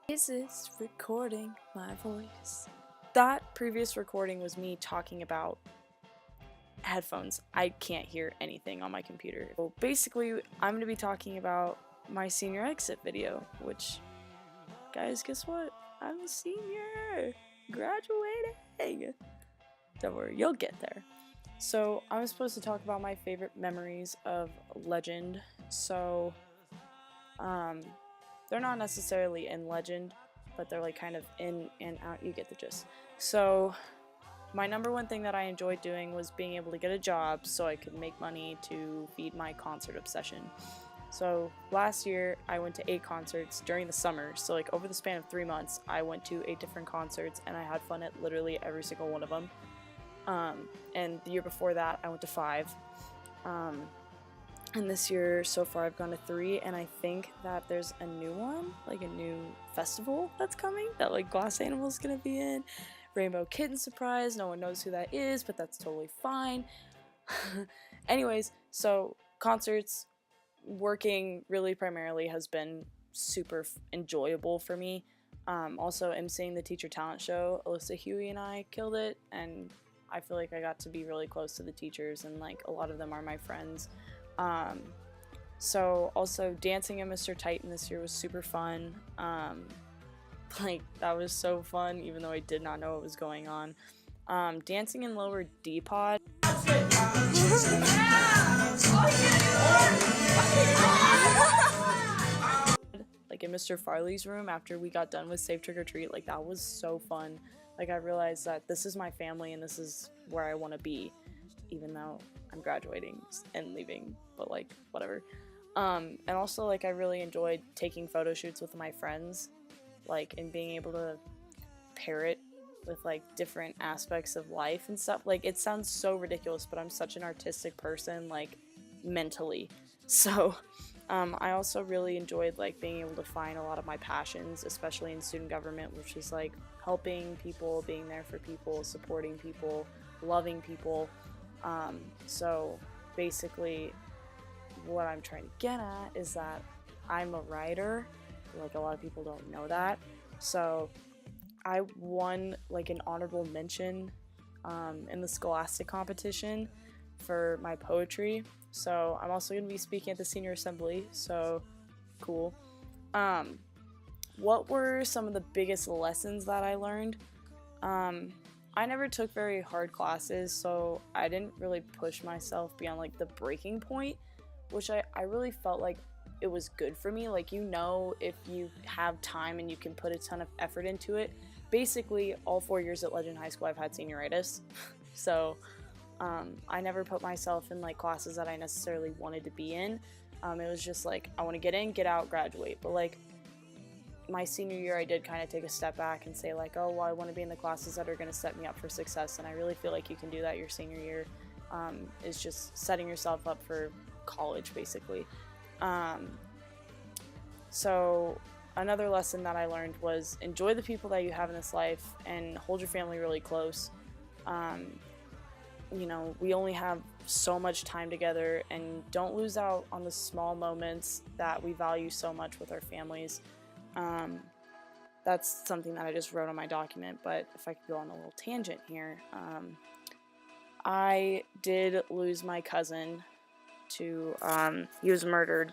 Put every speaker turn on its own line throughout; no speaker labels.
Is this recording my voice? That previous recording was me talking about headphones. I can't hear anything on my computer. Well, basically, I'm going to be talking about my senior exit video, which, guys, guess what? I'm a senior! Graduating! Don't worry, you'll get there. So, I'm supposed to talk about my favorite memories of Legend. So, they're not necessarily in Legend, but they're like kind of in and out. You get the gist. So my number one thing that I enjoyed doing was being able to get a job so I could make money to feed my concert obsession. So last year I went to 8 concerts during the summer. So like over the span of 3 months, I went to 8 different concerts and I had fun at literally every single one of them. And the year before that I went to 5. And this year, so far, I've gone to 3, and I think that there's a new one, like a new festival that's coming, that, like, Glass Animal's gonna be in. Rainbow Kitten surprise, no one knows who that is, but that's totally fine. Anyways, so, concerts, working really primarily has been super enjoyable for me. Also, emceeing the Teacher Talent Show, Alyssa Huey and I killed it, and I feel like I got to be really close to the teachers, and, like, a lot of them are my friends. So also dancing in Mr. Titan this year was super fun. Like that was so fun, even though I did not know what was going on. Dancing in Lower D-Pod. Like in Mr. Farley's room after we got done with Safe Trick or Treat, like that was so fun. Like I realized that this is my family and this is where I want to be, even though I'm graduating and leaving, but like whatever. And also like I really enjoyed taking photo shoots with my friends, like and being able to pair it with like different aspects of life and stuff. Like it sounds so ridiculous, but I'm such an artistic person, like mentally. So I also really enjoyed like being able to find a lot of my passions, especially in student government, which is like helping people, being there for people, supporting people, loving people. So basically what I'm trying to get at is that I'm a writer. Like a lot of people don't know that. So I won like an honorable mention in the Scholastic competition for my poetry. So I'm also going to be speaking at the senior assembly. So cool. What were some of the biggest lessons that I learned? I never took very hard classes, so I didn't really push myself beyond like the breaking point, which I really felt like it was good for me. Like, you know, if you have time and you can put a ton of effort into it. Basically, all 4 years at Legend High School, I've had senioritis. So I never put myself in like classes that I necessarily wanted to be in. It was just like, I want to get in, get out, graduate. But like, my senior year, I did kind of take a step back and say like, oh, well, I want to be in the classes that are going to set me up for success. And I really feel like you can do that your senior year, is just setting yourself up for college, basically. So another lesson that I learned was enjoy the people that you have in this life and hold your family really close. You know, we only have so much time together, and don't lose out on the small moments that we value so much with our families. That's something that I just wrote on my document, but if I could go on a little tangent here, I did lose my cousin to, he was murdered,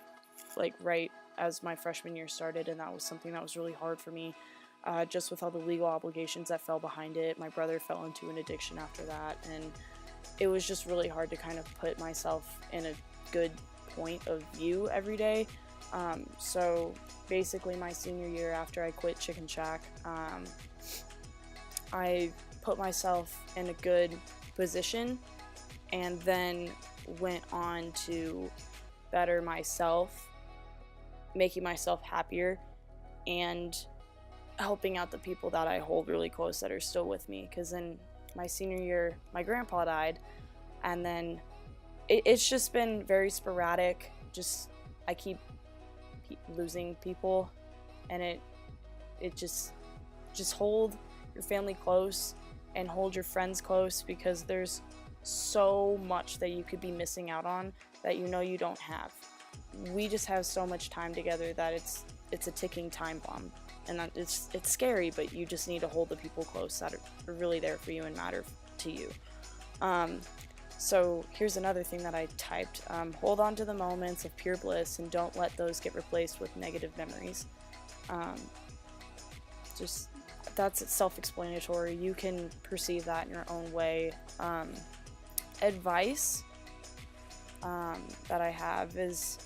like, right as my freshman year started, and that was something that was really hard for me, just with all the legal obligations that fell behind it. My brother fell into an addiction after that, and it was just really hard to kind of put myself in a good point of view every day. So basically my senior year after I quit Chicken Shack, I put myself in a good position and then went on to better myself, making myself happier and helping out the people that I hold really close that are still with me. Because in my senior year, my grandpa died, and then it's just been very sporadic. Just I keep losing people, and it just hold your family close and hold your friends close, because there's so much that you could be missing out on that you know you don't have. we just have so much time together that it's a ticking time bomb, and it's scary, but you just need to hold the people close that are really there for you and matter to you. So here's another thing that I typed: hold on to the moments of pure bliss and don't let those get replaced with negative memories. Just that's self-explanatory. You can perceive that in your own way. Advice that I have is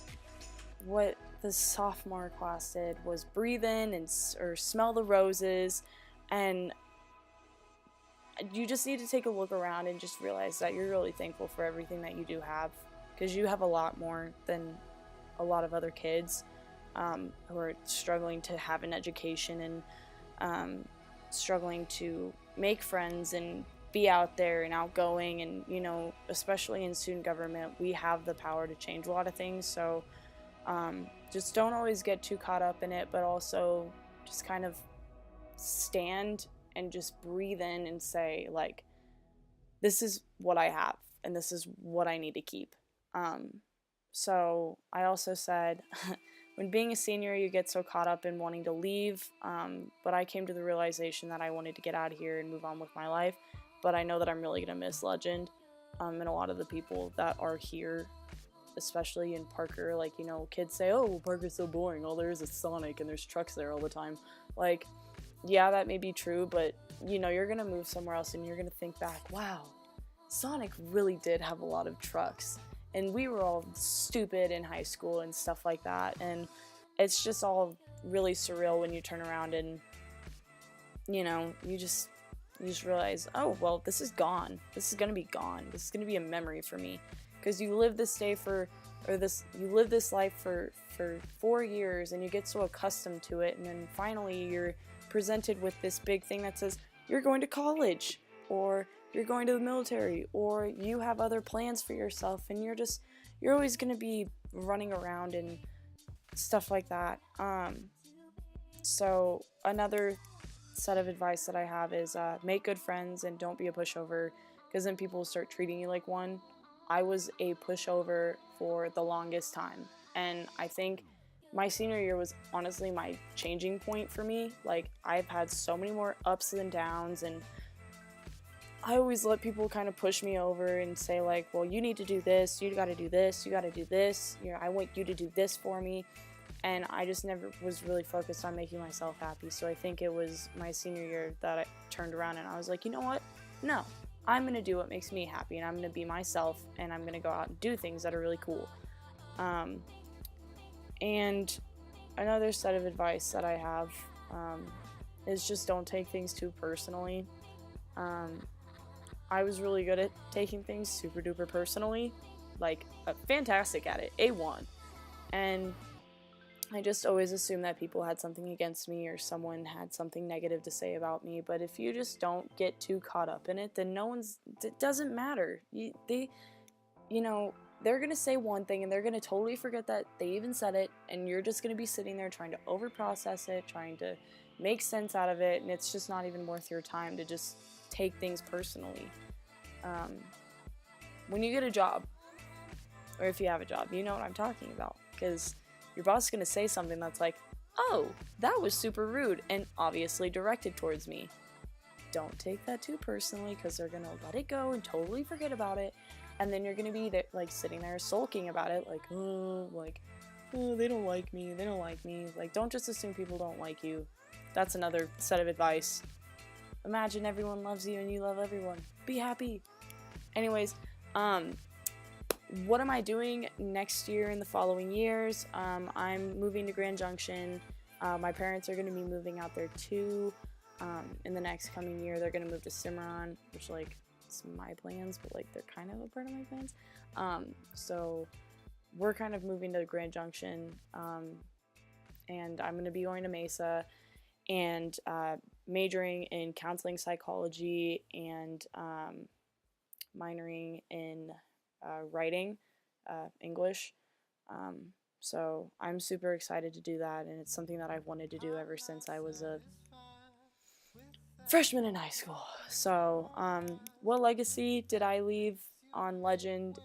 what the sophomore class did was breathe in or smell the roses, and you just need to take a look around and just realize that you're really thankful for everything that you do have, because you have a lot more than a lot of other kids who are struggling to have an education and struggling to make friends and be out there and outgoing, and you know, especially in student government, we have the power to change a lot of things. So just don't always get too caught up in it, but also just kind of stand and just breathe in and say, like, this is what I have and this is what I need to keep. So I also said when being a senior, you get so caught up in wanting to leave, but I came to the realization that I wanted to get out of here and move on with my life. But I know that I'm really going to miss Legend and a lot of the people that are here, especially in Parker. Like, you know, kids say, oh, well, Parker's so boring, all there is Sonic and there's trucks there all the time. Like, yeah, that may be true, but you know, you're going to move somewhere else and you're going to think back, wow, Sonic really did have a lot of trucks. And we were all stupid in high school and stuff like that. And it's just all really surreal when you turn around and, you know, you just realize, oh, well, this is gone. This is going to be gone. This is going to be a memory for me. Because you live this day you live this life for 4 years and you get so accustomed to it. And then finally you're presented with this big thing that says, you're going to college, or you're going to the military, or you have other plans for yourself, and you're always going to be running around and stuff like that. So another set of advice that I have is make good friends and don't be a pushover, because then people will start treating you like one. I was a pushover for the longest time, and I think my senior year was honestly my changing point for me. Like, I've had so many more ups and downs, and I always let people kind of push me over and say, like, well, you need to do this, you gotta do this, you gotta do this, you know, I want you to do this for me. And I just never was really focused on making myself happy. So I think it was my senior year that I turned around and I was like, you know what? No, I'm gonna do what makes me happy, and I'm gonna be myself, and I'm gonna go out and do things that are really cool. And another set of advice that I have is just don't take things too personally. I was really good at taking things super duper personally, like fantastic at it, A1. And I just always assumed that people had something against me or someone had something negative to say about me. But if you just don't get too caught up in it, then it doesn't matter. They're going to say one thing and they're going to totally forget that they even said it, and you're just going to be sitting there trying to overprocess it, trying to make sense out of it, and it's just not even worth your time to just take things personally. When you get a job, or if you have a job, you know what I'm talking about, because your boss is going to say something that's like, oh, that was super rude and obviously directed towards me. Don't take that too personally, because they're going to let it go and totally forget about it. And then you're going to be there, like, sitting there sulking about it, like, oh, they don't like me, Like, don't just assume people don't like you. That's another set of advice. Imagine everyone loves you and you love everyone. Be happy. Anyways, what am I doing next year and the following years? I'm moving to Grand Junction. My parents are going to be moving out there too. In the next coming year, they're going to move to Cimarron, which, like, it's my plans, but, like, they're kind of a part of my plans. So we're kind of moving to Grand Junction, and I'm going to be going to Mesa and majoring in counseling psychology and minoring in writing, English. So I'm super excited to do that, and it's something that I've wanted to do ever since I was a freshman in high school. So what legacy did I leave on Legend?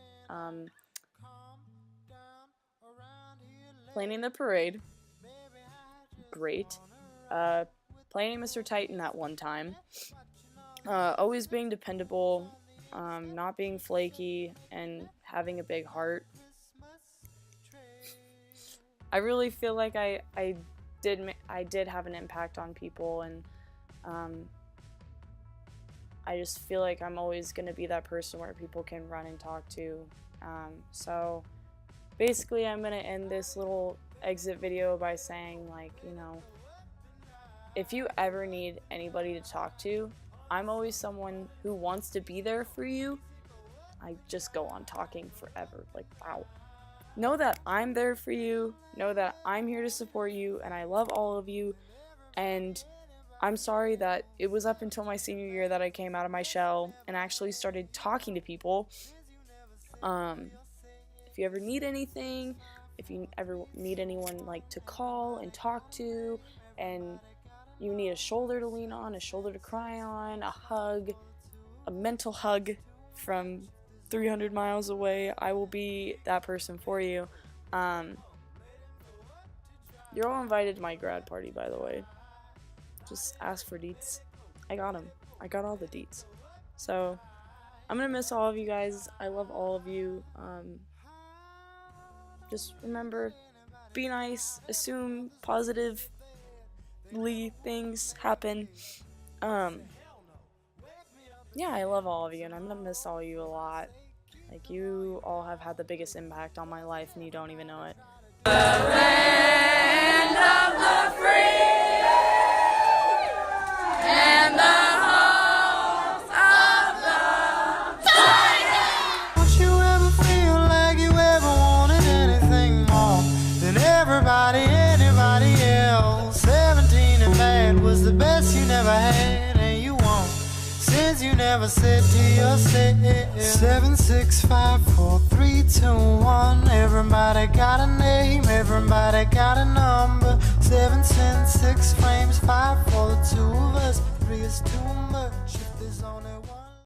planning the parade. Great. Planning Mr. Titan that one time. Always being dependable, not being flaky, and having a big heart. I really feel like I did have an impact on people, and I just feel like I'm always going to be that person where people can run and talk to. So basically I'm going to end this little exit video by saying, like, you know, if you ever need anybody to talk to, I'm always someone who wants to be there for you. I just go on talking forever, like, wow. Know that I'm there for you, know that I'm here to support you, and I love all of you, and I'm sorry that it was up until my senior year that I came out of my shell and actually started talking to people. If you ever need anything, if you ever need anyone like to call and talk to, and you need a shoulder to lean on, a shoulder to cry on, a hug, a mental hug from 300 miles away, I will be that person for you. You're all invited to my grad party, by the way. Just ask for deets. I got them. I got all the deets. So, I'm gonna miss all of you guys. I love all of you. Just remember, be nice, assume positively things happen. Yeah, I love all of you, and I'm gonna miss all of you a lot. Like, you all have had the biggest impact on my life, and you don't even know it. The land of the free and the homes of the titan.
Don't you ever feel like you ever wanted anything more than everybody, anybody else? 17 and bad was the best you never had, and you won't, since you never said to yourself. 7, 6, 5, 4, 3, 2, 1. Everybody got a name, everybody got a number. 7, 10, 6 frames, 5 for the two of us. 3 is too much if there's only one.